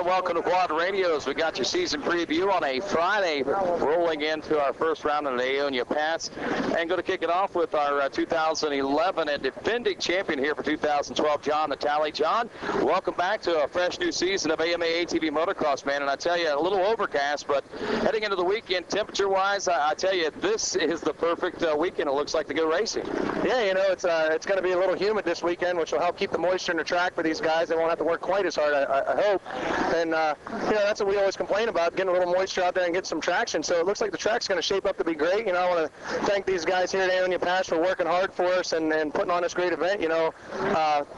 and welcome to Quad Radios. We got your season preview on a Friday, rolling into our first round of the Aonia Pats, and going to kick it off with our 2011 and defending champion here for 2012, John Natale. John, welcome back to a fresh new season of AMA ATV Motocross, man. And I tell you, a little overcast, but heading into the weekend, temperature-wise, I tell you, this is the perfect weekend. It looks like to go racing. Yeah, you know, it's going to be a little humid this weekend, which will help keep the moisture in the track for these guys. They won't have to work quite as hard, I hope. And, you know, that's what we always complain about, getting a little moisture out there and getting some traction. So it looks like the track's going to shape up to be great. You know, I want to thank these guys here at Aonia Pass for working hard for us and putting on this great event. You know,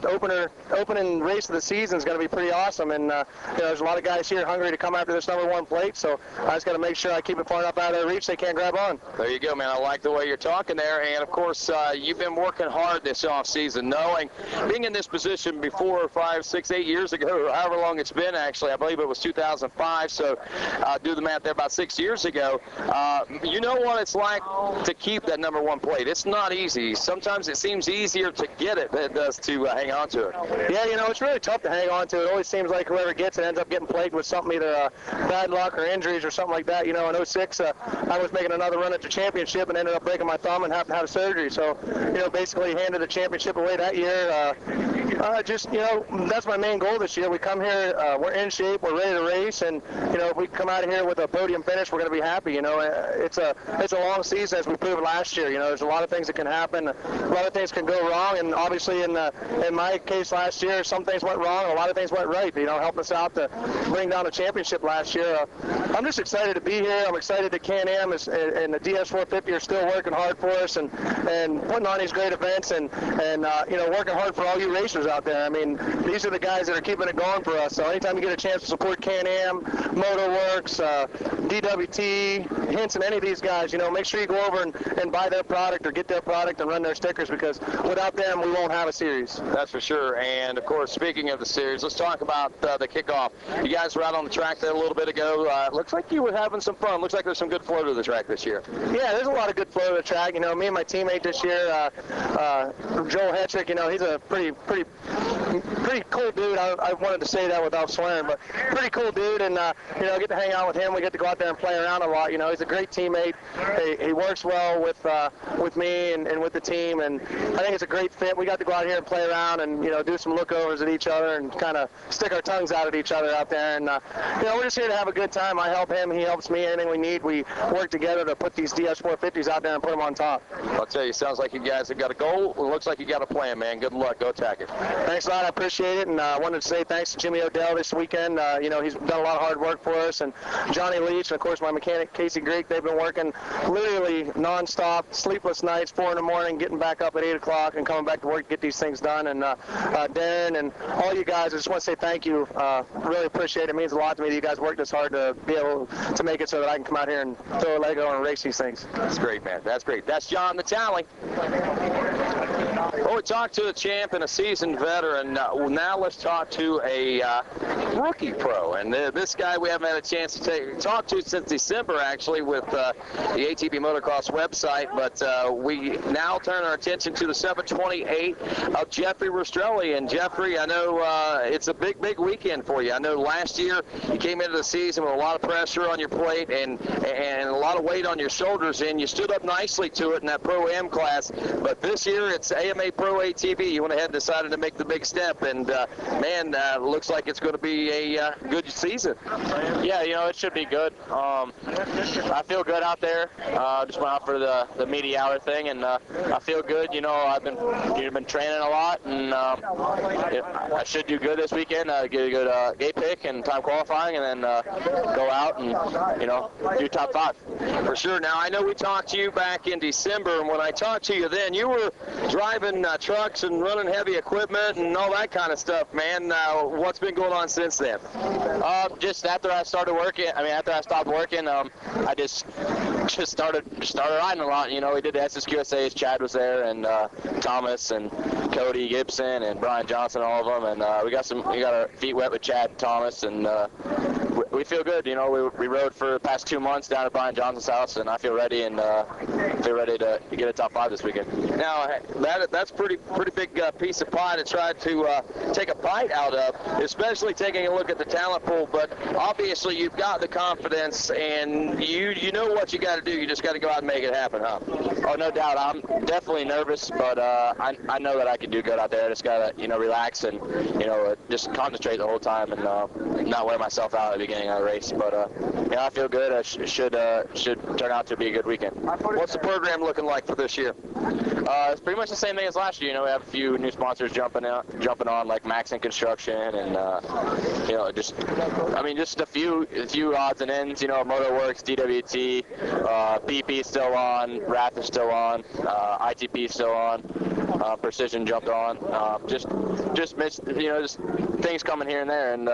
the opening race of the season is going to be pretty awesome. And, you know, there's a lot of guys here hungry to come after this #1 plate. So I just got to make sure I keep it far enough out of their reach they can't grab on. There you go, man. I like the way you're talking there. And, of course, you've been working hard this offseason, knowing being in this position before 5, 6, 8 years ago, or however long it's been, actually. I believe it was 2005, so do the math there, about 6 years ago. You know what it's like to keep that #1 plate. It's not easy. Sometimes it seems easier to get it than it does to hang on to it. Yeah, you know, it's really tough to hang on to. It always seems like whoever gets it ends up getting plagued with something, either bad luck or injuries or something like that. You know, in 06, I was making another run at the championship and ended up breaking my thumb and having to have surgery. So, you know, basically handed the championship away that year. Just, you know, that's my main goal this year. We come here, we're in shape, we're ready to race, and, you know, if we come out of here with a podium finish, we're going to be happy. You know, it's a long season, as we proved last year. You know, there's a lot of things that can happen, a lot of things can go wrong, and obviously in my case last year, some things went wrong, a lot of things went right. You know, helped us out to bring down the championship last year. I'm just excited to be here. I'm excited that Can-Am and the DS450 are still working hard for us and putting on these great events and you know, working hard for all you racers out there. I mean, these are the guys that are keeping it going for us. So anytime you get a chance to support Can-Am, MotoWorks, DWT, Hinson, any of these guys, you know, make sure you go over and buy their product or get their product and run their stickers, because without them, we won't have a series. That's for sure. And, of course, speaking of the series, let's talk about the kickoff. You guys were out on the track there a little bit ago. Looks like you were having some fun. Looks like there's some good flow to the track this year. Yeah, there's a lot of good flow to the track. You know, me and my teammate this year, Joel Hetrick, you know, he's a pretty cool dude. I wanted to say that without swearing, but pretty cool dude, and you know, I get to hang out with him. We get to go out there and play around a lot. You know, he's a great teammate. He works well with me and with the team, and I think it's a great fit. We got to go out here and play around and, you know, do some lookovers at each other and kind of stick our tongues out at each other out there. And you know, we're just here to have a good time. I help him, he helps me. Anything we need, we work together to put these DS450s out there and put them on top. I'll tell you, sounds like you guys have got a goal. It looks like you got a plan, man. Good luck. Go attack it. Thanks a lot. I appreciate it. And I wanted to say thanks to Jimmy Odell this weekend. You know, he's done a lot of hard work for us. And Johnny Leach, and, of course, my mechanic, Casey Greek, they've been working literally nonstop, sleepless nights, 4 in the morning, getting back up at 8 o'clock and coming back to work to get these things done. And Darren and all you guys, I just want to say thank you. Really appreciate it. It means a lot to me that you guys worked this hard to be able to make it so that I can come out here and throw a Lego and race these things. That's great, man. That's great. That's John Natale. Well, we talked to a champ and a seasoned veteran. Now let's talk to a rookie pro. And this guy we haven't had a chance to talk to since December, actually, with the ATV Motocross website. But we now turn our attention to the 728 of Jeffrey Rastrelli. And Jeffrey, I know it's a big weekend for you. I know last year you came into the season with a lot of pressure on your plate and a lot of weight on your shoulders, and you stood up nicely to it in that Pro-Am class. But this year it's AMA Pro ATV. You went ahead and decided to make the big step, and man, looks like it's going to be a good season. Yeah, you know, it should be good. I feel good out there. Just went out for the media hour thing, and I feel good. You know, I've been training a lot, and I should do good this weekend. Get a good gate pick and time qualifying, and then go out and, you know, do top 5. For sure. Now, I know we talked to you back in December, and when I talked to you then, you were driving trucks and running heavy equipment and all that kind of stuff, man. What's been going on since then? Just after I started working, after I stopped working, I just started riding a lot. You know, we did the SSQSAs. Chad was there, and Thomas and Cody Gibson and Brian Johnson, all of them, and we got our feet wet with Chad and Thomas, and we feel good. You know, we rode for the past 2 months down at Brian Johnson's house, and I feel ready and feel ready to get a top 5 this weekend. Now, that's pretty big piece of pie to try to take a bite out of, especially taking a look at the talent pool. But obviously, you've got the confidence, and you know what you got to do. You just got to go out and make it happen, huh? Oh, no doubt. I'm definitely nervous, but I know that I can do good out there. I just got to, relax and, just concentrate the whole time and not wear myself out at the beginning of the race. But, I feel good. It should turn out to be a good weekend. What's the program looking like for this year? It's pretty much the same thing as last year. We have a few new sponsors jumping on, like Max and Construction, and just a few odds and ends. MotoWorks, DWT, PP still on, Rath is still on, ITP still on, Precision jumped on. Just things coming here and there, and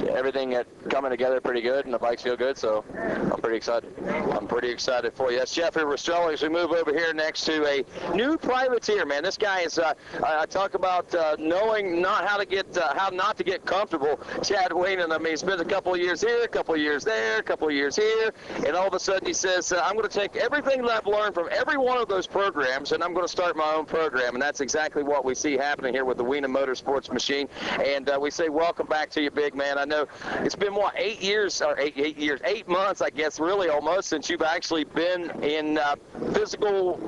everything coming together pretty good, and the bikes feel good, so I'm pretty excited. I'm pretty excited for you. That's Jeffrey Rastrelli as we move over here next to a new privateer, man. This guy is, I talk about knowing how not to get comfortable. Chad Waynon, I mean, he spent a couple of years here, a couple of years there, a couple of years here, and all of a sudden he says, I'm going to take everything that I've learned from every one of those programs, and I'm going to start my own program, and that's exactly what we see happening here with the Wiener Motorsports machine, and we say welcome back to you, big man. I know it's been, 8 months, I guess, really almost, since you've actually been in physical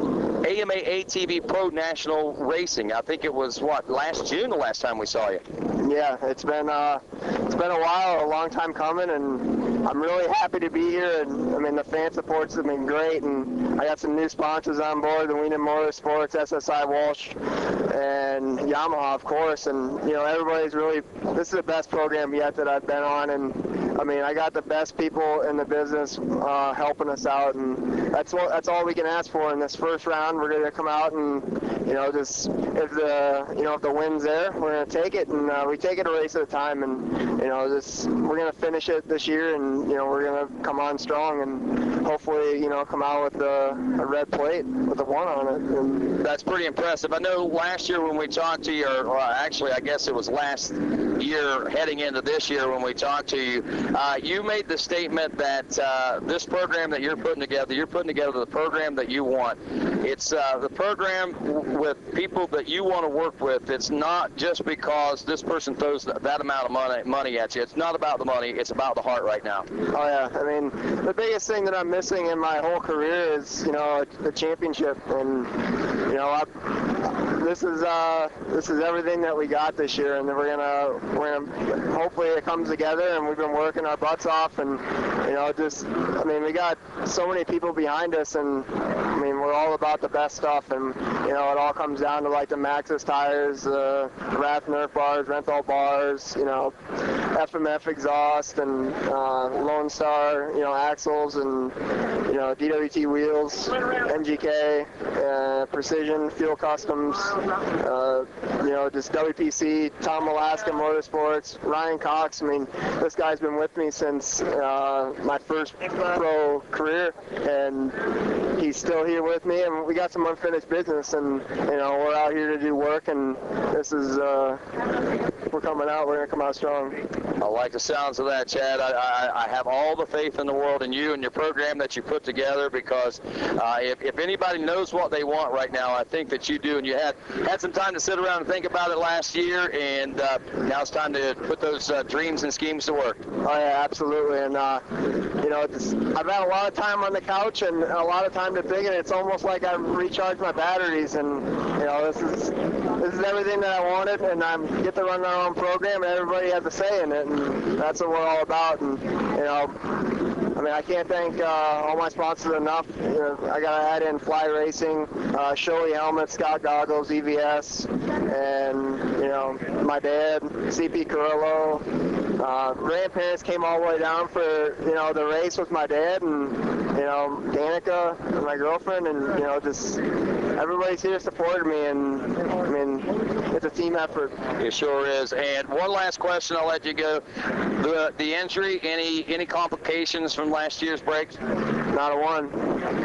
AMA ATV Pro National Racing. I think it was, last June the last time we saw you. Yeah, it's been a while, a long time coming, and I'm really happy to be here. And I mean, the fan supports have been great, and I got some new sponsors on board: the Wiener Motorsports, SSI Walsh, and Yamaha, of course. And everybody's really. This is the best program yet that I've been on, and I mean, I got the best people in the business helping us out, and that's all we can ask for in this first round. We're going to come out and just if the wind's there, we're going to take it, and we take it a race at a time, and we're going to finish it this year, and we're going to come on strong and hopefully come out with a red plate with a 1 on it. And that's pretty impressive. I know last year when we talked to you, or actually I guess it was last year heading into this year when we talked to you, you made the statement that this program that you're putting together the program that you want. It's the program with people that you want to work with. It's not just because this person throws that amount of money at you. It's not about the money. It's about the heart right now. Oh yeah, I mean, the biggest thing that I'm missing in my whole career is the championship, and this is everything that we got this year, and we're gonna hopefully it comes together, and we've been working our butts off, and we got so many people behind us, and I mean, we're all about the best stuff, and it all comes down to like the Maxxis tires, Rath Nerf bars, Renthal bars, FMF exhaust, and Lone Star, axles, and DWT wheels, MGK, Precision, Fuel Customs, just WPC, Tom Alaska Motorsports, Ryan Cox. I mean, this guy's been with me since my first pro career, and he's still here with me, and we got some unfinished business, and we're out here to do work, and this is we're coming out. We're gonna come out strong. I like the sounds of that, Chad. I have all the faith in the world in you and your program that you put together, because if anybody knows what they want right now, I think that you do, and you had some time to sit around and think about it last year, and now it's time to put those dreams and schemes to work. Oh yeah, absolutely. And I've had a lot of time on the couch and a lot of time to think, and it's almost like I've recharged my batteries, and this is everything that I wanted, and I get to run our own program, and everybody has a say in it, and that's what we're all about. And I can't thank all my sponsors enough. I got to add in Fly Racing, Shoei Helmets, Scott Goggles, EVS, and my dad, CP Carrillo. Grandparents came all the way down for the race with my dad, and Danica and my girlfriend, and just everybody's here supported me, and and it's a team effort. It sure is. And one last question, I'll let you go. The injury, any complications from last year's breaks? Not a one.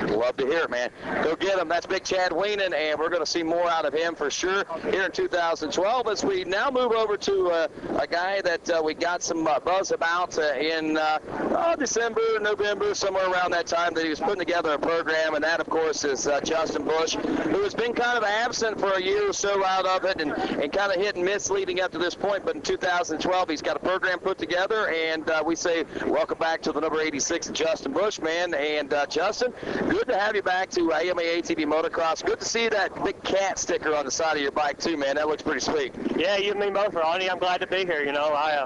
Love to hear it, man. Go get him. That's Big Chad Weenan, and we're going to see more out of him for sure here in 2012 as we now move over to a guy that we got some buzz about in December, November, somewhere around that time that he was putting together a program, and that, of course, is Justin Bush, who has been kind of absent for a year or so out of it and kind of hit and miss leading up to this point. But in 2012, he's got a program put together, and we say welcome back to the number 86, Justin Bush, man. And Justin, good to have you back to AMA ATV Motocross. Good to see that big cat sticker on the side of your bike, too, man. That looks pretty sweet. Yeah, you and me both, Ronnie. I'm glad to be here. You know, I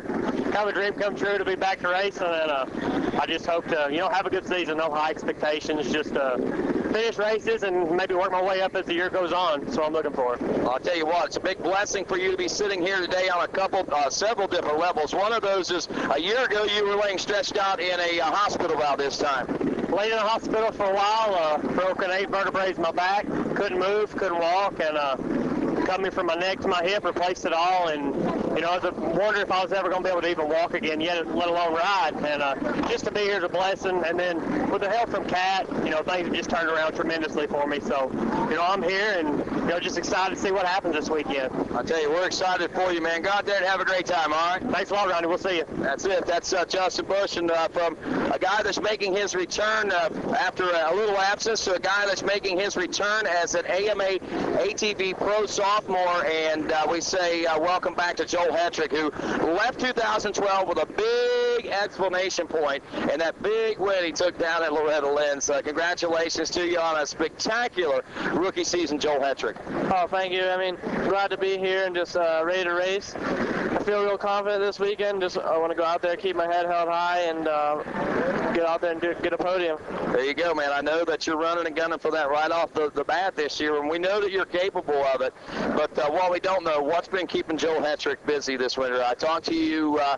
have a dream come true to be back to racing, and I just hope to, have a good season. No high expectations, just finish races and maybe work my way up as the year goes on. So I'm looking for. I'll tell you what, it's a big blessing for you to be sitting here today on several different levels. One of those is a year ago you were laying stretched out in a hospital about this time. Laid in a hospital for a while, broken 8 vertebrae in my back, couldn't move, couldn't walk, and coming from my neck to my hip, replaced it all, and I was wondering if I was ever going to be able to even walk again, yet let alone ride. And just to be here is a blessing. And then with the help from Kat, things have just turned around tremendously for me. So, I'm here and just excited to see what happens this weekend. I'll tell you, we're excited for you, man. Go out there and have a great time, all right? Thanks a lot, Ronnie. We'll see you. That's it. That's Justin Bush, and from a guy that's making his return after a little absence to a guy that's making his return as an AMA ATV Pro sophomore. And we say welcome back to Joel Hetrick, who left 2012 with a big exclamation point and that big win he took down at Loretta Lynn's. Congratulations to you on a spectacular rookie season, Joel Hetrick. Oh, thank you. I mean, glad to be here and just ready to race. I feel real confident this weekend. I want to go out there, keep my head held high, and get out there and get a podium. There you go, man. I know that you're running and gunning for that right off the bat this year, and we know that you're capable of it. But while we don't know, what's been keeping Joel Hetrick busy this winter? I talked to you, I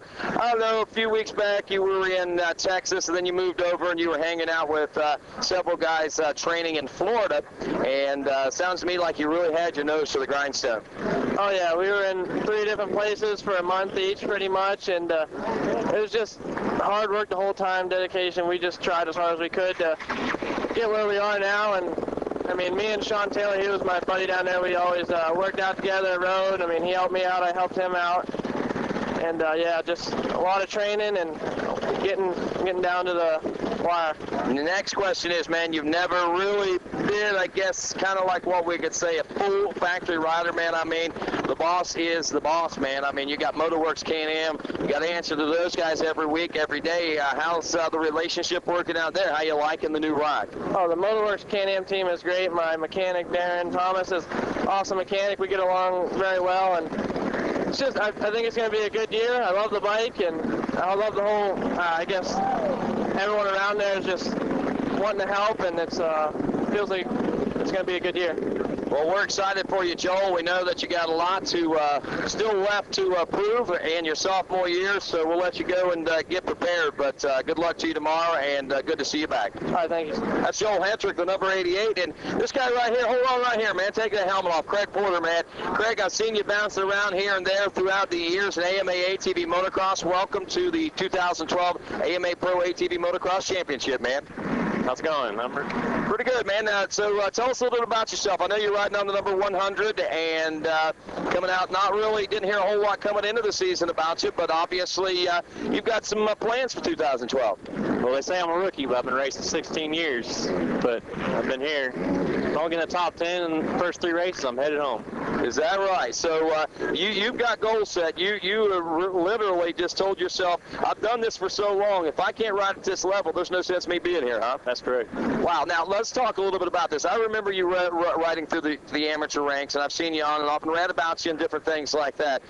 don't know, a few weeks back. You were in Texas, and then you moved over, and you were hanging out with several guys training in Florida. And sounds to me like you really had your nose to the grindstone. Oh, yeah. We were in 3 different places for a month each, pretty much, and it was just hard work the whole time, dedication. We just tried as hard as we could to get where we are now. And I mean, me and Sean Taylor, he was my buddy down there. We always worked out together, rode. I mean, he helped me out, I helped him out. And yeah, just a lot of training and getting down to the wire. And the next question is, man, you've never really been, I guess, kind of like what we could say a full factory rider, man. I mean, the boss is the boss, man. I mean, you got Motorworks K&M. You got to answer to those guys every week, every day. How's the relationship working out there? How you liking the new ride? Oh, the Motorworks K&M team is great. My mechanic, Darren Thomas, is an awesome mechanic. We get along very well, and it's just, I think it's going to be a good year. I love the bike, and I love the whole, I guess, everyone around there is just wanting to help, and it's feels like it's going to be a good year. Well, we're excited for you, Joel. We know that you got a lot to still left to prove in your sophomore year, so we'll let you go and get prepared. But good luck to you tomorrow, and good to see you back. All right, thank you. That's Joel Hetrick, the number 88, and this guy right here, hold on right here, man. Take that helmet off. Craig Porter, man. Craig, I've seen you bouncing around here and there throughout the years in AMA ATV Motocross. Welcome to the 2012 AMA Pro ATV Motocross Championship, man. How's it going, number? Pretty good, man. So tell us a little bit about yourself. I know you're riding on the number 100 and coming out, didn't hear a whole lot coming into the season about you, but obviously you've got some plans for 2012. Well, they say I'm a rookie, but I've been racing 16 years, but I've been here. If I don't get in the top 10 in the first 3 races, I'm headed home. Is that right? So you've got goals set. You literally just told yourself, I've done this for so long. If I can't ride at this level, there's no sense me being here, huh? That's correct. Wow. Now, let's talk a little bit about this. I remember you riding through the amateur ranks, and I've seen you on and off and read about you and different things like that.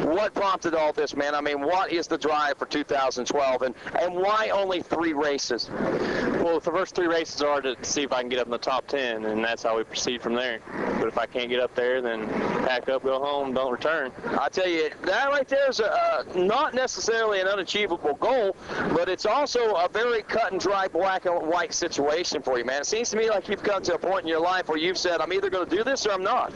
What prompted all this, man? I mean, what is the drive for 2012, and why only 3 races? Well, the first 3 races are to see if I can get up in the top 10, and that's how we proceed from there. But if I can't get up there, then pack up, go home, don't return. I tell you, that right there is not necessarily an unachievable goal, but it's also a very cut and dry, black and white situation for you, man. It seems to me like you've come to a point in your life where you've said, I'm either going to do this or I'm not.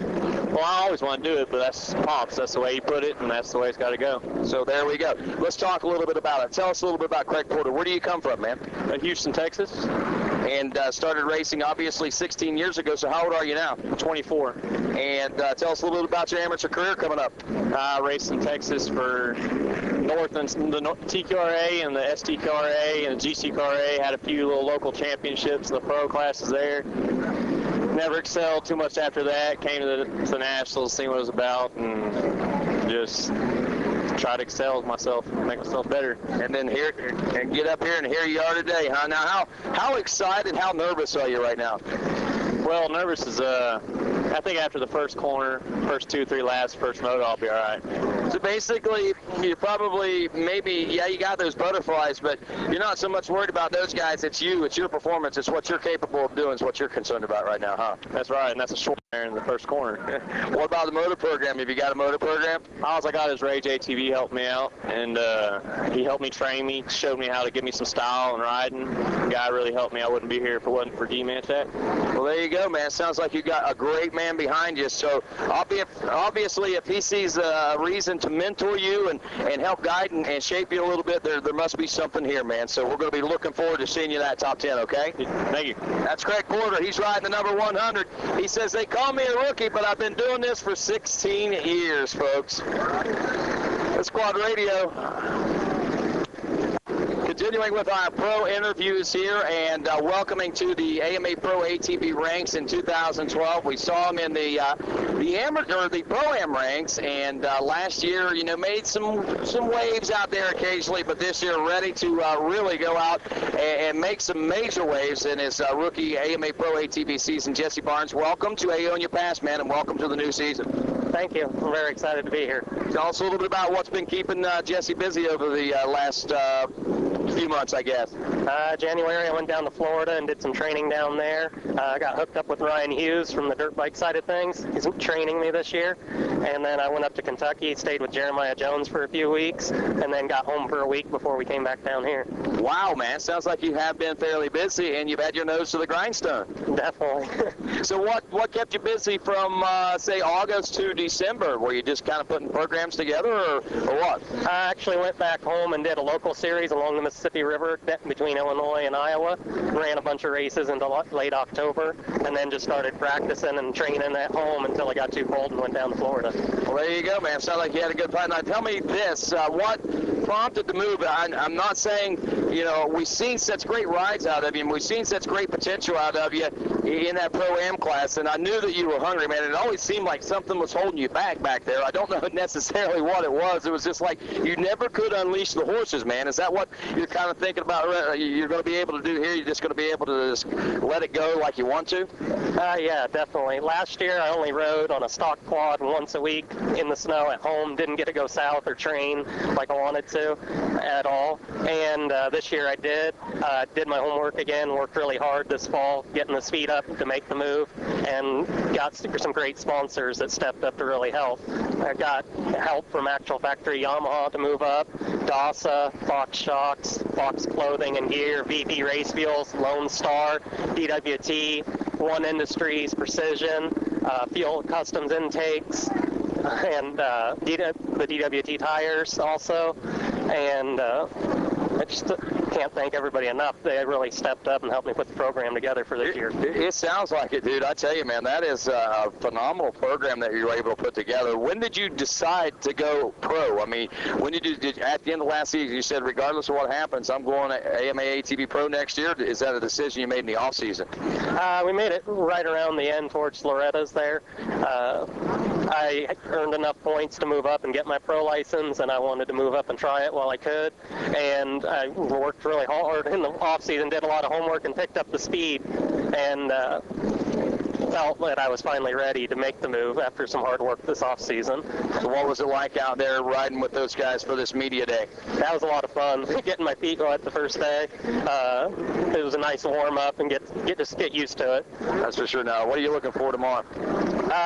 Well, I always want to do it, but that's Pops. That's the way he put it, and that's the way it's got to go. So there we go. Let's talk a little bit about it. Tell us a little bit about Craig Porter. Where do you come from, man? Houston, Texas. And started racing, obviously, 16 years ago. So how old are you now? 24. And tell us a little bit about your amateur career coming up. I raced in Texas for North and the TQRA and the STQRA and the GCQRA. Had a few little local championships in the pro classes there. Never excelled too much after that. Came to the Nationals, see what it was about, and just try to excel myself, make myself better. And then here, and get up here, and here you are today, huh? Now, how excited, how nervous are you right now? Well, nervous is, I think after the first corner, first 2-3 laps, first moto, I'll be all right. So basically, you probably, maybe, yeah, you got those butterflies, but you're not so much worried about those guys. It's you, it's your performance, it's what you're capable of doing, it's what you're concerned about right now, huh? That's right, and that's a short there in the first corner. What about the motor program? Have you got a motor program? All I got is Rage ATV helped me out, and he helped me train me, showed me how to give me some style and riding. The guy really helped me. I wouldn't be here if it wasn't for D-Man Tech. Well, there you go, man. Sounds like you got a great man behind you. So obviously, if he sees a reason to mentor you and help guide and shape you a little bit, there must be something here, man. So we're going to be looking forward to seeing you in that top 10, okay? Thank you. That's Craig Porter. He's riding the number 100. He says, they call me a rookie, but I've been doing this for 16 years, folks. That's Quad Radio. Continuing with our pro interviews here and welcoming to the AMA Pro ATV ranks in 2012. We saw him in the amateur, the Pro-Am ranks, and last year, you know, made some waves out there occasionally, but this year ready to really go out and make some major waves in his rookie AMA Pro ATV season. Jesse Barnes, welcome to Aonia Pass, man, and welcome to the new season. Thank you. I'm very excited to be here. Tell us a little bit about what's been keeping Jesse busy over the last few months, I guess. January, I went down to Florida and did some training down there. I got hooked up with Ryan Hughes from the dirt bike side of things. He's training me this year. And then I went up to Kentucky, stayed with Jeremiah Jones for a few weeks, and then got home for a week before we came back down here. Wow, man. Sounds like you have been fairly busy, and you've had your nose to the grindstone. Definitely. So what kept you busy from, say, August to December? Were you just kind of putting programs together, or what? I actually went back home and did a local series along the Mississippi River between Illinois and Iowa. Ran a bunch of races into late October, and then just started practicing and training at home until it got too cold and went down to Florida. Well, there you go, man. Sounds like you had a good plan. Now, tell me this. What prompted the move? I'm not saying, you know, we've seen such great rides out of you, and we've seen such great potential out of you in that Pro-Am class, and I knew that you were hungry, man. It always seemed like something was holding you back there. I don't know necessarily what it was. It was just like you never could unleash the horses, man. Is that what you're kind of thinking about you're going to be able to do here? You're just going to be able to just let it go like you want to? Yeah, definitely. Last year, I only rode on a stock quad once a week in the snow at home. Didn't get to go south or train like I wanted to at all. And this year I did. Did my homework again, worked really hard this fall, getting the speed up to make the move, and got some great sponsors that stepped up to really help. I got help from Actual Factory Yamaha to move up, DASA, Fox Shocks, Fox Clothing and Gear, VP Race Fuels, Lone Star, DWT, One Industries, Precision, Fuel Customs Intakes, and the DWT tires also. And I just can't thank everybody enough. They really stepped up and helped me put the program together for this year. It sounds like it, dude. I tell you, man, that is a phenomenal program that you were able to put together. When did you decide to go pro? I mean, when did you, at the end of last season, you said, regardless of what happens, I'm going to AMA ATV Pro next year. Is that a decision you made in the off season? We made it right around the end towards Loretta's there. I earned enough points to move up and get my pro license, and I wanted to move up and try it while I could. And I worked really hard in the off season, did a lot of homework, and picked up the speed, and felt that I was finally ready to make the move after some hard work this off season. So what was it like out there riding with those guys for this media day? That was a lot of fun. Getting my feet wet the first day. It was a nice warm up and get used to it. That's for sure. Now, what are you looking for tomorrow?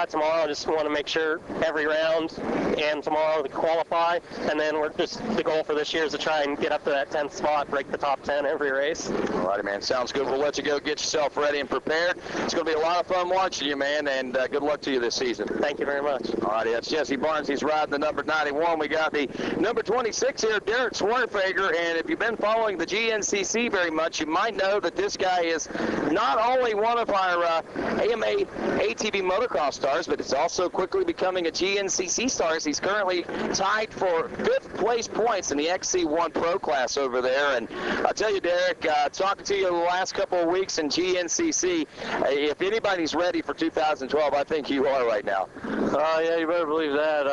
Tomorrow, I just want to make sure every round and tomorrow to qualify, and then the goal for this year is to try and get up to that 10th spot, break the top 10 every race. All righty, man. Sounds good. We'll let you go get yourself ready and prepared. It's going to be a lot of fun watching you, man, and good luck to you this season. Thank you very much. All righty, that's Jesse Barnes. He's riding the number 91. We got the number 26 here, Derek Swartfager, and if you've been following the GNCC very much, you might know that this guy is not only one of our AMA ATV motocross stars, but it's also quickly becoming a GNCC star. He's currently tied for 5th place points in the XC1 Pro class over there. And I'll tell you, Derek, talking to you the last couple of weeks in GNCC, if anybody's ready for 2012, I think you are right now. Yeah, you better believe that.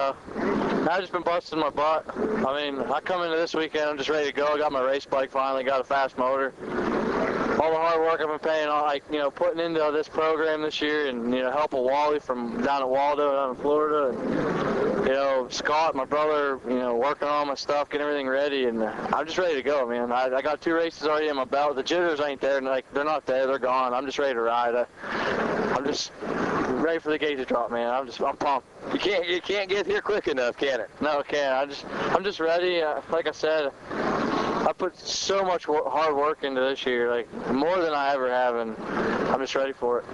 I've just been busting my butt. I mean, I come into this weekend, I'm just ready to go. I got my race bike finally, got a fast motor. All the hard work I've been paying, putting into this program this year, and helping Wally from down at Waldo, down in Florida, and Scott, my brother, working on my stuff, getting everything ready, and I'm just ready to go, man. I got 2 races already in my belt. The jitters ain't there, and they're not there, they're gone. I'm just ready to ride. I'm just ready for the gate to drop, man. I'm pumped. You can't get here quick enough, can it? No, it can't. I'm just ready. Like I said, I put so much hard work into this year, like more than I ever have, and I'm just ready for it.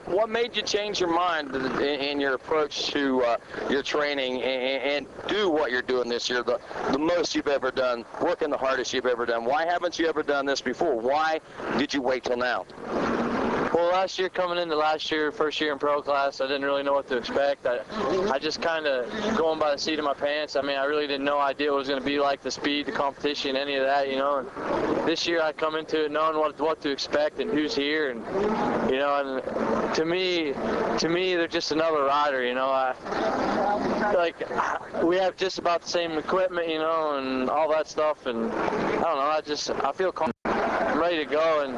What made you change your mind in your approach to your training and do what you're doing this year, the most you've ever done, working the hardest you've ever done? Why haven't you ever done this before? Why did you wait till now? Well, last year, coming into last year, first year in pro class, I didn't really know what to expect. I just kind of going by the seat of my pants. I mean, I really didn't know idea what it was going to be like, the speed, the competition, any of that, And this year I come into it knowing what to expect and who's here, and and to me, they're just another rider. We have just about the same equipment, and all that stuff, and I don't know. I feel confident. I'm ready to go, and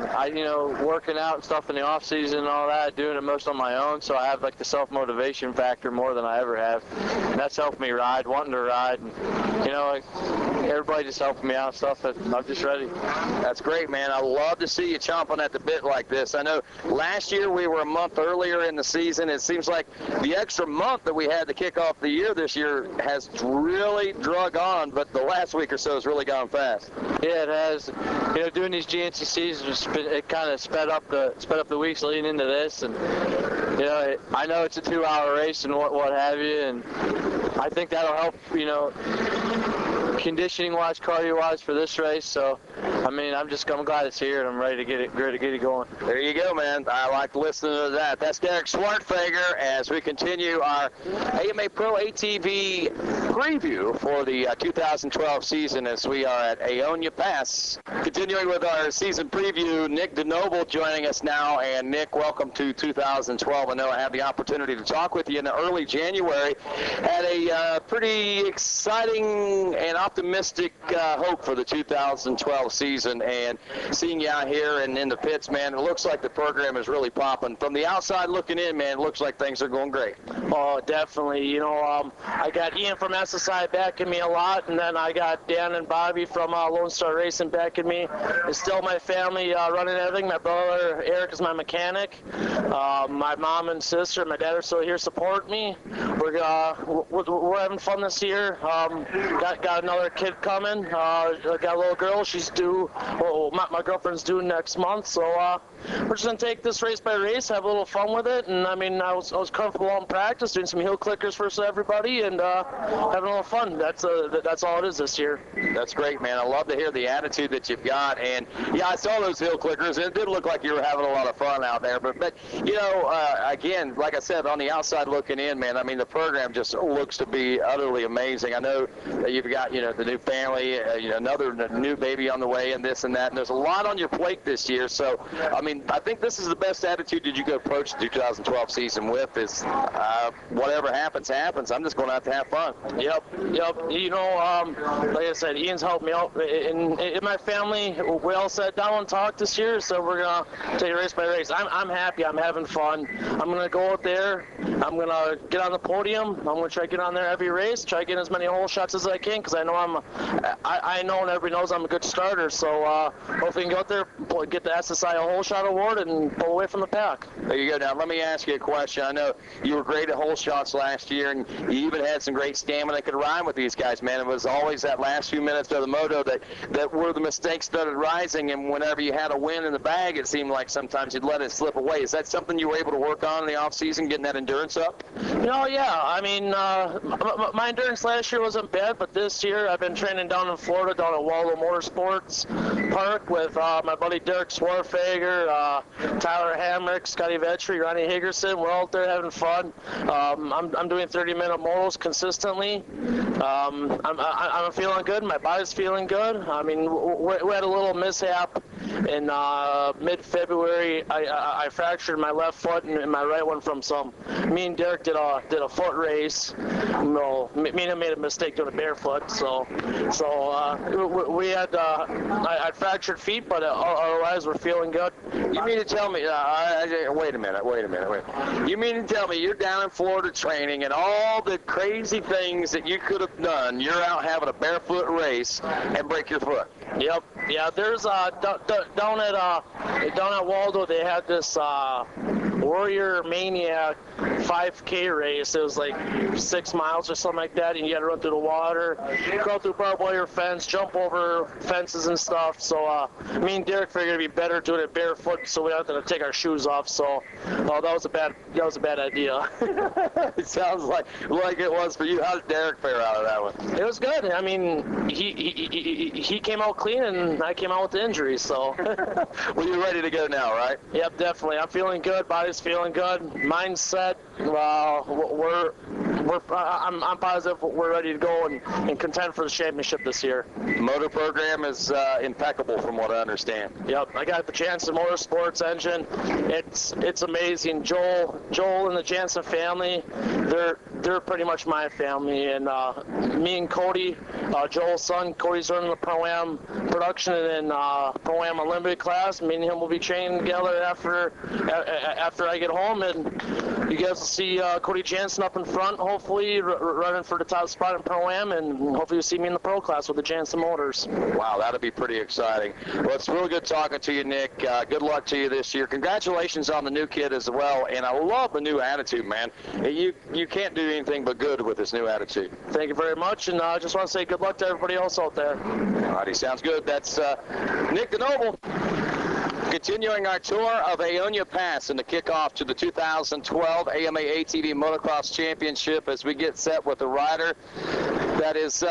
working out and stuff in the off season and all that, doing it most on my own, so I have like the self-motivation factor more than I ever have, and that's helped me ride, wanting to ride, and everybody just helping me out and stuff. I'm just ready. That's great, man. I love to see you chomping at the bit like this. I know last year we were a month earlier in the season. It seems like the extra month that we had to kick off the year this year has really drug on, but the last week or so has really gone fast. Yeah, it has. Doing these GNCCs, it kind of sped up the weeks leading into this, and I know it's a 2-hour race and what have you, and I think that'll help, conditioning-wise, cardio-wise for this race. So, I'm glad it's here, and I'm ready to get it going. There you go, man. I like listening to that. That's Derek Swartfager as we continue our AMA Pro ATV preview for the 2012 season as we are at Aonia Pass. Continuing with our season preview, Nick DeNoble joining us now. And Nick, welcome to 2012. I know I had the opportunity to talk with you in early January. Had a pretty exciting and optimistic hope for the 2012 season, and seeing you out here and in the pits, man, it looks like the program is really popping. From the outside looking in, man, it looks like things are going great. Oh, definitely. I got Ian from SSI backing me a lot, and then I got Dan and Bobby from Lone Star Racing backing me. It's still my family running everything. My brother Eric is my mechanic. My mom and sister, my dad are still here supporting me. We're having fun this year. Got another kid coming. I got a little girl. She's due. Well, my girlfriend's due next month, so we're just gonna take this race by race, have a little fun with it. And I was comfortable in practice, doing some hill clickers for everybody, and having a little fun. That's all it is this year. That's great, man. I love to hear the attitude that you've got. And yeah, I saw those hill clickers, and it did look like you were having a lot of fun out there. But again, like I said, on the outside looking in, man, the program just looks to be utterly amazing. I know that you've got the new family, another new baby on the way, and this and that. And there's a lot on your plate this year. So I think this is the best attitude that you could approach the 2012 season with is whatever happens. I'm just going to have fun. Yep. Like I said, Ian's helped me out. In my family, we all sat down and talked this year, so we're going to take it race by race. I'm happy. I'm having fun. I'm going to go out there. I'm going to get on the podium. I'm going to try to get on there every race, try to get as many hole shots as I can, because I know I know and everybody knows I'm a good starter. So hopefully we can go out there, get the SSI a hole shot award, and pull away from the pack. There you go. Now, let me ask you a question. I know you were great at hole shots last year, and you even had some great stamina that could rhyme with these guys, man. It was always that last few minutes of the moto that where the mistakes started rising, and whenever you had a win in the bag, it seemed like sometimes you'd let it slip away. Is that something you were able to work on in the off-season, getting that endurance up? Yeah. I mean, my endurance last year wasn't bad, but this year I've been training down in Florida, down at Waldo Motorsports Park with my buddy Derek Swarfager, Tyler Hamrick, Scotty Vetri, Ronnie Higgerson. We're out there having fun. I'm doing 30-minute motos consistently. I'm feeling good. My body's feeling good. I mean, we had a little mishap in mid-February. I fractured my left foot and my right one from some. Me and Derek did a foot race. No, me and him made a mistake doing a barefoot. So we had I fractured feet, but otherwise we're feeling good. You mean to tell me? Wait a minute. You mean to tell me you're down in Florida training, and all the crazy things that you could have done, you're out having a barefoot race and break your foot? Yep. Yeah. There's down at Waldo, they had this Warrior Maniac 5K race. It was like 6 miles or something like that, and you had to run through the water, go through barbed wire fence, jump over fences and stuff. So me and Derek figured it'd be better doing it barefoot, so we don't have to take our shoes off. So that was a bad idea. It sounds like it was for you. How did Derek fare out of that one? It was good. I mean, he came out clean, and I came out with the injury. So well, you're ready to go now, right? Yep, definitely. I'm feeling good. Body's feeling good. Mindset. I'm positive we're ready to go and contend for the championship this year. Motor program is impeccable, from what I understand. Yep, I got the Jansen Motorsports engine. It's amazing. Joel and the Jansen family, they're pretty much my family, and me and Cody, Joel's son, Cody's running the Pro-Am production and Pro-Am Olympic class. Me and him will be training together after I get home, and you guys will see Cody Jansen up in front, hopefully running for the top spot in Pro-Am, and hopefully you'll see me in the Pro class with the Jansen Motors. Wow, that'll be pretty exciting. Well, it's really good talking to you, Nick. Good luck to you this year. Congratulations on the new kid as well, and I love the new attitude, man. You can't do anything but good with this new attitude. Thank you very much, and I just want to say good luck to everybody else out there. All righty, sounds good. That's Nick DeNoble. Continuing our tour of Aonia Pass in the kickoff to the 2012 AMA ATV Motocross Championship as we get set with a rider that is,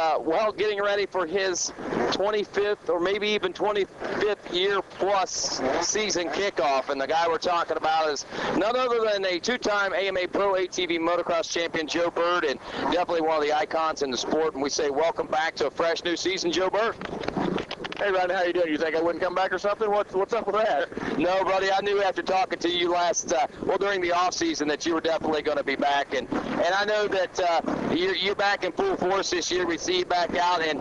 getting ready for his 25th or maybe even 25th year plus season kickoff. And the guy we're talking about is none other than a two-time AMA Pro ATV Motocross champion, Joe Bird, and definitely one of the icons in the sport. And we say welcome back to a fresh new season, Joe Bird. Hey, Rodney, how you doing? You think I wouldn't come back or something? What's up with that? No, buddy, I knew after talking to you during the off season that you were definitely going to be back, and I know that you're back in full force this year. We see you back out, and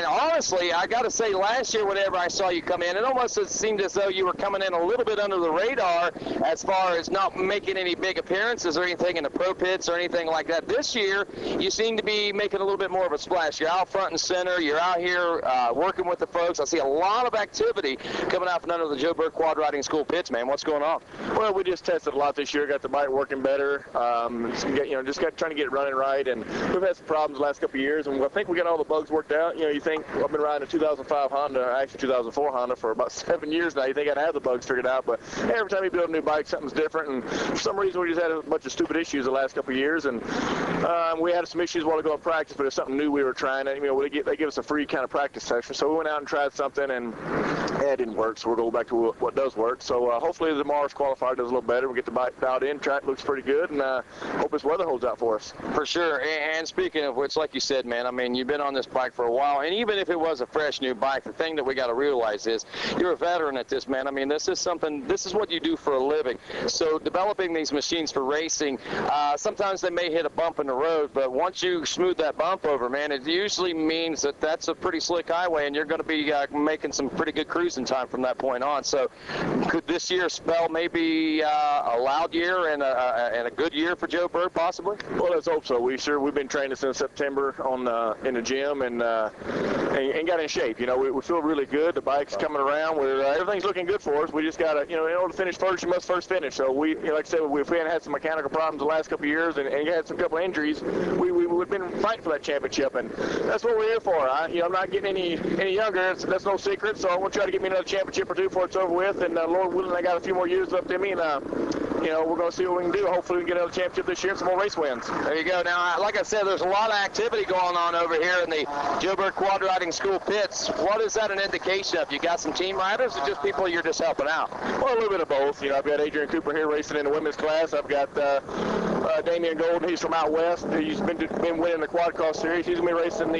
honestly, I got to say, last year whenever I saw you come in, it almost seemed as though you were coming in a little bit under the radar as far as not making any big appearances or anything in the pro pits or anything like that. This year, you seem to be making a little bit more of a splash. You're out front and center. You're out here working with the folks. I see a lot of activity coming out from under the Joe Bird Quad Riding School pits, man. What's going on? Well, we just tested a lot this year. Got the bike working better. Just trying to get it running right. And we've had some problems the last couple of years, and I think we got all the bugs worked out. You think I've been riding a 2005 Honda, actually 2004 Honda, for about 7 years now. You think I'd have the bugs figured out, but every time you build a new bike, something's different. And for some reason, we just had a bunch of stupid issues the last couple of years, and we had some issues a while ago in practice, but it's something new we were trying. And, they give us a free kind of practice session, so we went out and tried something, and it didn't work, so we're going back to what does work. So hopefully tomorrow's qualifier does a little better. We'll get the bike dialed in. Track looks pretty good, and hope this weather holds out for us. For sure. And speaking of which, like you said, man, I mean, you've been on this bike for a while, and even if it was a fresh new bike, the thing that we got to realize is you're a veteran at this, man. I mean, this is what you do for a living. So developing these machines for racing, sometimes they may hit a bump in the road, but once you smooth that bump over, man, it usually means that that's a pretty slick highway, and you're going to be making some pretty good cruising time from that point on. So could this year spell maybe a loud year and a good year for Joe Bird, possibly? Well, let's hope so. We've been training since September in the gym, and and got in shape. You know, we feel really good. The bike's coming around. Everything's looking good for us. We just got to, you know, in order to finish first, you must first finish. So we, you know, like I said, if we hadn't had some mechanical problems the last couple of years and had some couple of injuries, we would have been fighting for that championship, and that's what we're here for. You know, I'm not getting any younger. That's no secret. So I want to try to get me another championship or two before it's over with. And Lord willing, I got a few more years left in me, and you know, we're going to see what we can do. Hopefully, we can get another championship this year and some more race wins. There you go. Now, like I said, there's a lot of activity going on over here in the Joe Bird Quad Riding School pits. What is that an indication of? You got some team riders, or just people you're just helping out? Well, a little bit of both. You know, I've got Adrian Cooper here racing in the women's class. I've got Damian Golden. He's from out west. He's been winning the quad cross series. He's going to be racing the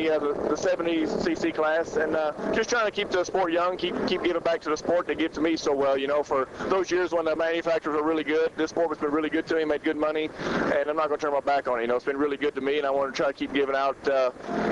70cc class, and just trying to keep the sport young, keep giving back to the sport they give to me so well. You know, for those years when the manufacturers were really good, this sport has been really good to me, made good money, and I'm not going to turn my back on it. You know, it's been really good to me, and I want to try to keep giving out,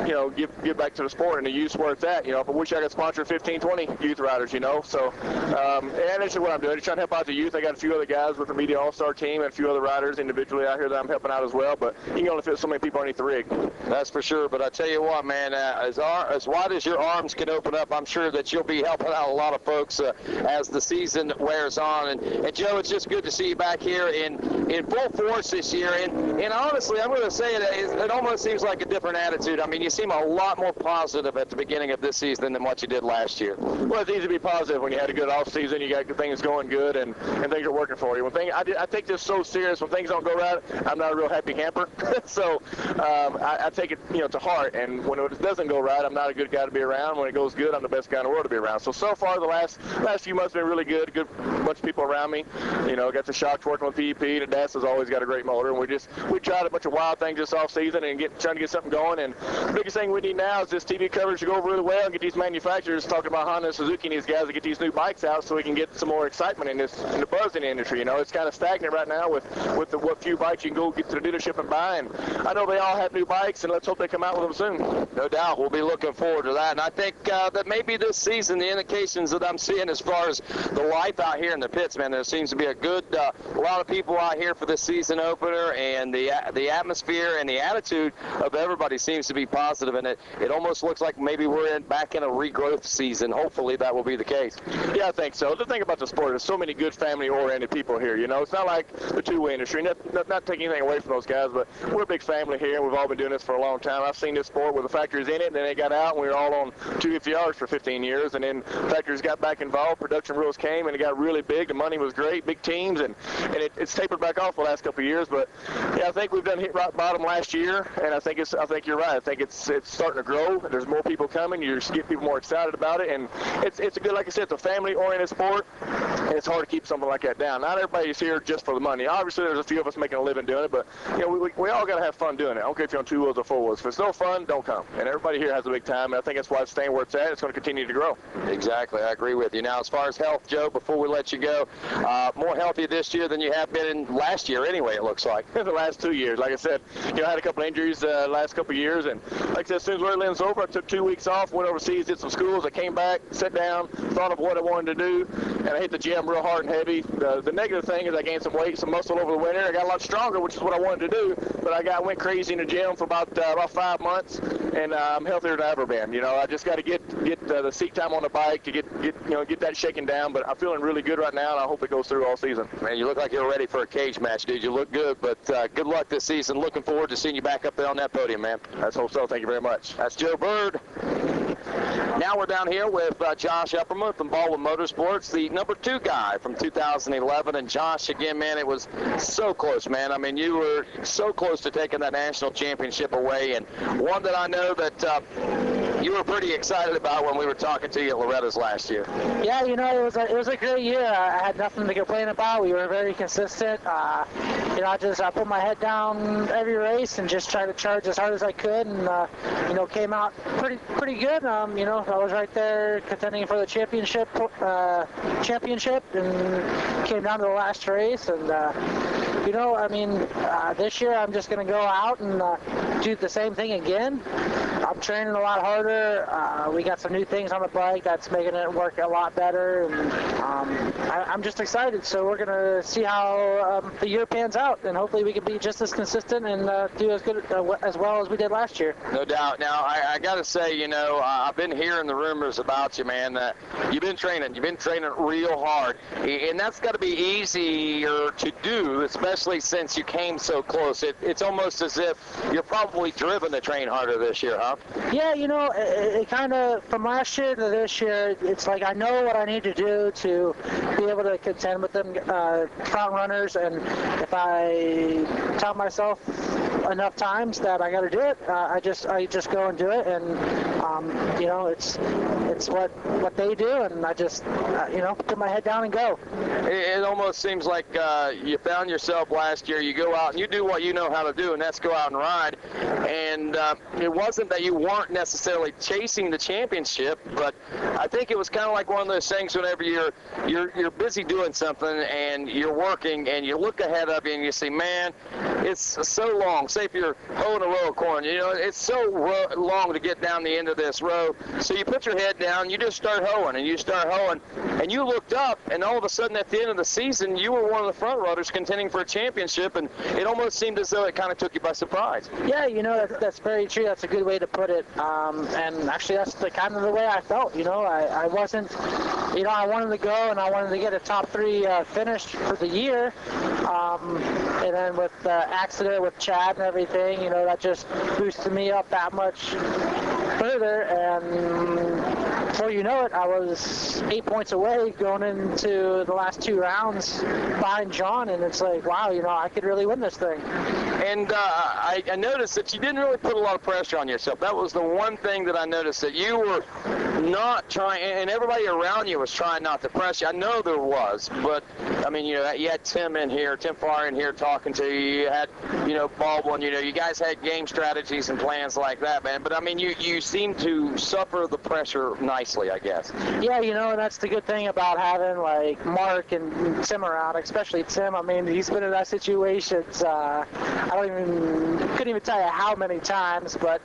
you know, give back to the sport and the youth where it's at. You know, I wish I could sponsor 15, 20 youth riders, you know. So, and that's what I'm doing. Just trying to help out the youth. I got a few other guys with the Media All-Star team and a few other riders individually out here that I'm helping out as well, but you can only fit so many people underneath the rig. That's for sure, but I tell you what, man, as wide as your arms can open up, I'm sure that you'll be helping out a lot of folks as the season wears on. And Joe, it's just good to see you back here in full force this year. And honestly, I'm going to say it almost seems like a different attitude. I mean, you seem a lot more positive at the beginning of this season than what you did last year. Well, it's easy to be positive when you had a good off season. You got things going good, and things are working for you. I take this so serious. When things don't go right, I'm not a real happy camper. So I take it, you know, to heart. And when it doesn't go right, I'm not a good guy to be around. When it goes good, I'm the best guy in the world to be around. So far, the last few months have been really good. Good bunch of people around me. You know, got the shocks working with PEP. The DAS has always got a great motor, and we tried a bunch of wild things this off season and trying to get something going. And the biggest thing we need now is this TV coverage to go over really well and get these manufacturers talking about Honda and Suzuki and these guys to get these new bikes out so we can get some more excitement in the buzz in the industry. You know, it's kind of stagnant right now with what few bikes you can go get to the dealership and buy. And I know they all have new bikes, and let's hope they come out with them soon. No doubt. We'll be looking forward to that. And I think that maybe this season, the indications that I'm seeing as far as the life out here in the pits, man, there seems to be a lot of people out here for this season opener, and the atmosphere and the attitude of everybody seems to be positive, and it almost looks like maybe we're back in a regrowth season. Hopefully that will be the case. Yeah, I think so. The thing about the sport, there's so many good family-oriented people here. You know, it's not like the two-way industry. Not taking anything away from those guys, but we're a big family here, and we've all been doing this for a long time. I've seen this sport with the factories in it, and then they got out, and we were all on 250Rs for 15 years, and then factories got back involved, production rules came, and it got really big. The money was great, big teams, and it's tapered back off the last couple of years. But yeah, I think we've done hit rock bottom last year, and I think you're right. I think it's starting to grow. There's more people coming. You just get people more excited about it, and it's a good, like I said, it's a family-oriented sport, and it's hard to keep something like that down. Not everybody's here just for the money. Obviously, there's a few of us making a living doing it, but you know, we all got to have fun doing it. I don't care if you're on two wheels or four wheels. If it's no fun, don't come. And everybody here has a big time, and I think that's why it's staying where it's at. It's going to continue to grow. Exactly. I agree with you. Now, as far as health, Joe, before we let you go, more healthy this year than you have been in last year anyway, it looks like. The last 2 years. Like I said, you know, I had a couple injuries last couple of years, and like I said, as soon as Lind's over, I took 2 weeks off, went overseas, did some schools. I came back, sat down, thought of what I wanted to do, and I hit the gym real hard and heavy. The negative thing is I gained some weight, some muscle over the winter. I got a lot stronger, which is what I wanted to do, but I went crazy in the gym for about 5 months, and I'm healthier than I ever been. You know, I just got to get the seat time on the bike to get that shaken down, but I'm feeling really good right now, and I hope it goes through all season. Man, you look like you're ready for a cage match, dude. You look good, but good luck this season. Looking forward to seeing you back up there on that podium, man. Let's hope so. Thank you very much. That's Joe Bird. Now we're down here with Josh Epperman from Baldwin Motorsports, the number 2 guy from 2011. And Josh, again, man, it was so close, man. I mean, you were so close to taking that national championship away, and one that I know that you were pretty excited about when we were talking to you at Loretta's last year. Yeah, you know, it was a great year. I had nothing to complain about. We were very consistent. You know, I put my head down every race and just tried to charge as hard as I could, and you know, came out pretty good. You know, I was right there contending for the championship, and came down to the last race. And you know, I mean, this year I'm just going to go out and do the same thing again. I'm training a lot harder. We got some new things on the bike that's making it work a lot better, and I'm just excited. So we're gonna see how the year pans out, and hopefully we can be just as consistent and do as good as well as we did last year. No doubt. Now, I got to say, you know, I've been hearing the rumors about you, man, that you've been training real hard, and that's got to be easier to do, especially since you came so close. It's almost as if you're probably driven to train harder this year, huh? Yeah, you know, it kind of, from last year to this year, it's like I know what I need to do to be able to contend with them front runners, and if I tell myself enough times that I got to do it, I just go and do it, and you know, it's what they do, and I just you know, put my head down and go. It almost seems like you found yourself last year. You go out and you do what you know how to do, and that's go out and ride. And it wasn't that you weren't necessarily chasing the championship, but I think it was kind of like one of those things whenever you're busy doing something and you're working and you look ahead of you and you see, man, it's so long. Say if you're hoeing a row of corn, you know, it's so long to get down the end of this row. So you put your head down, you just start hoeing, and you start hoeing, and you looked up, and all of a sudden at the end of the season, you were one of the front runners contending for a championship, and it almost seemed as though it kind of took you by surprise. Yeah, you know, that's very true. That's a good way to put it. And actually, that's the kind of the way I felt. You know, I wasn't, you know, I wanted to go and I wanted to get a top 3 finish for the year. And then with the accident with Chad and everything, you know, that just boosted me up that much further. And before you know it, I was 8 points away going into the last 2 rounds behind John. And it's like, wow, you know, I could really win this thing. And I noticed that you didn't really put a lot of pressure on yourself. That was the one thing that I noticed, that you were not trying, and everybody around you was trying not to press you. I know there was, but, I mean, you know, you had Tim Farr in here talking to you. You had, you know, Baldwin, you know, you guys had game strategies and plans like that, man. But, I mean, you seem to suffer the pressure nicely, I guess. Yeah, you know, that's the good thing about having, like, Mark and Tim around, especially Tim. I mean, he's been in that situation. Couldn't even tell you how many times, but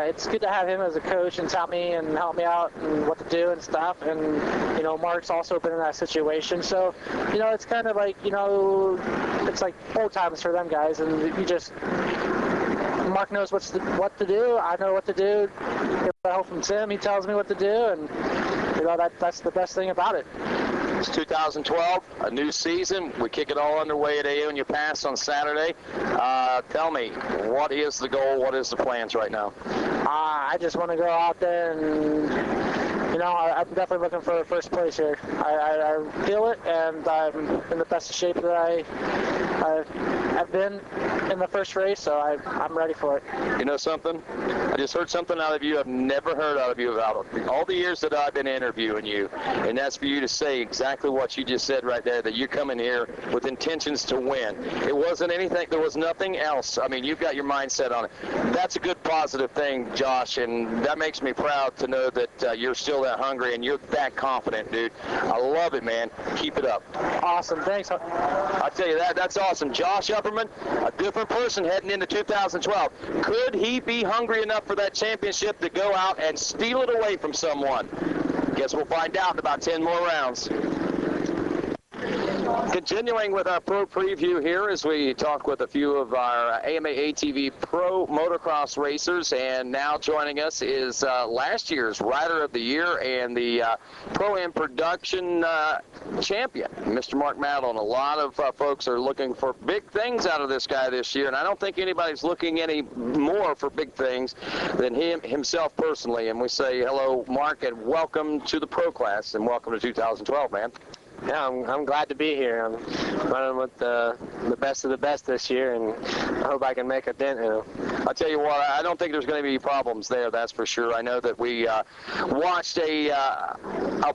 it's good to have him as a coach and tell me and help me out and what to do and stuff. And, you know, Mark's also been in that situation. So, you know, it's kind of like, you know, it's like 4 times for them guys, and you just, Mark knows what to do. I know what to do. Get help from Tim. He tells me what to do, and, you know, that's the best thing about it. It's 2012, a new season. We kick it all underway at AU Pass on Saturday. Tell me, what is the goal? What is the plans right now? I just want to go out there and, you know, I'm definitely looking for first place here. I feel it, and I'm in the best shape that I've been in the first race, so I'm ready for it. You know something? I just heard something out of you I've never heard out of you about all the years that I've been interviewing you, and that's for you to say exactly what you just said right there, that you come in here with intentions to win. It wasn't anything, there was nothing else. I mean, you've got your mindset on it. That's a good positive thing, Josh, and that makes me proud to know that you're still that hungry and you're that confident, dude. I love it, man. Keep it up. Awesome. Thanks. I tell you, that's awesome. Josh Upperman, a different person heading into 2012. Could he be hungry enough for that championship to go out and steal it away from someone? Guess we'll find out in about 10 more rounds. Continuing with our pro preview here as we talk with a few of our AMA ATV Pro motocross racers, and now joining us is last year's Rider of the Year and the Pro-Am Production champion, Mr. Mark Madeline. A lot of folks are looking for big things out of this guy this year, and I don't think anybody's looking any more for big things than himself personally. And we say hello, Mark, and welcome to the Pro class, and welcome to 2012, man. Yeah, I'm glad to be here. I'm running with the best of the best this year, and I hope I can make a dent in them. I'll tell you what, I don't think there's going to be problems there, that's for sure. I know that we watched a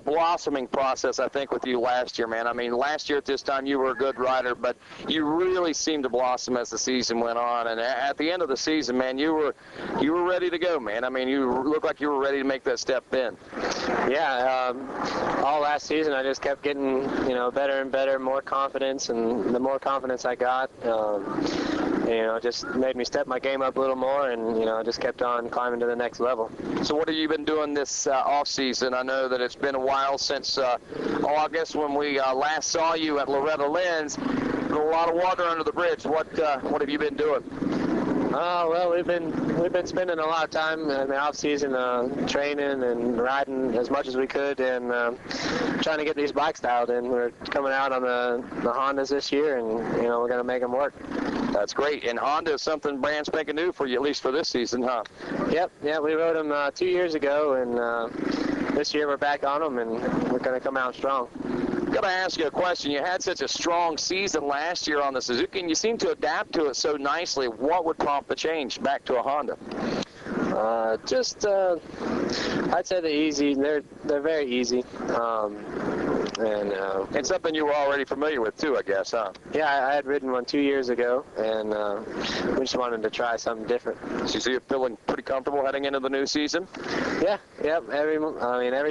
blossoming process, I think, with you last year, man. I mean, last year at this time you were a good rider, but you really seemed to blossom as the season went on. And at the end of the season, man, you were ready to go, man. I mean, you looked like you were ready to make that step in. Yeah, all last season I just kept getting, you know, better and better, more confidence, and the more confidence I got, just made me step my game up a little more, and just kept on climbing to the next level. So what have you been doing this off season? I know that it's been a while since August when we last saw you at Loretta Lynn's. A lot of water under the bridge. What have you been doing? Well, we've been spending a lot of time in the off season training and riding as much as we could, and trying to get these bikes dialed in. We're coming out on the Hondas this year, and we're going to make them work. That's great. And Honda is something brand spanking new for you, at least for this season, huh? Yep. Yeah, we rode them 2 years ago, and this year we're back on them, and we're going to come out strong. Got to ask you a question. You had such a strong season last year on the Suzuki, and you seem to adapt to it so nicely. What would prompt the change back to a Honda? I'd say they're easy. They're very easy. And something you were already familiar with too, I guess, huh? Yeah, I had ridden one 2 years ago, and we just wanted to try something different. So you're feeling pretty comfortable heading into the new season? Yeah, yep. Every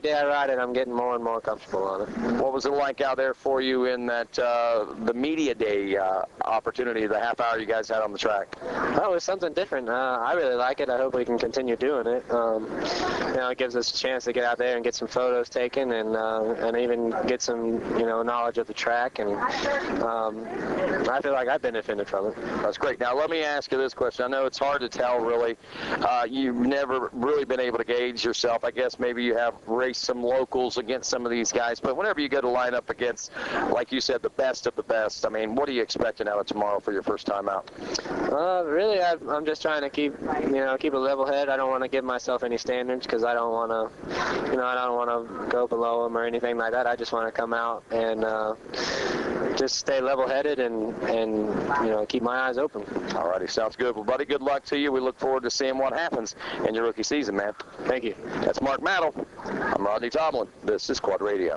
day I ride it, I'm getting more and more comfortable on it. What was it like out there for you in that the media day opportunity, the half hour you guys had on the track? Oh, it was something different. I really like it. I hope we can continue doing it. It gives us a chance to get out there and get some photos taken, and even get some knowledge of the track, and I feel like I benefited from it. That's great. Now let me ask you this question. I know it's hard to tell really. You've never really been able to gauge yourself. I guess maybe you have raced some locals against some of these guys, but whenever you go to line up against, like you said, the best of the best, I mean, what are you expecting out of tomorrow for your first time out? Really, I'm just trying to keep a level head. I don't want to give myself any standards, because I don't want to go below them or anything like that. I just want to come out and just stay level-headed and keep my eyes open. All righty, sounds good. Well, buddy, good luck to you. We look forward to seeing what happens in your rookie season, man. Thank you. That's Mark Mattel. I'm Rodney Tomlin. This is Quad Radio.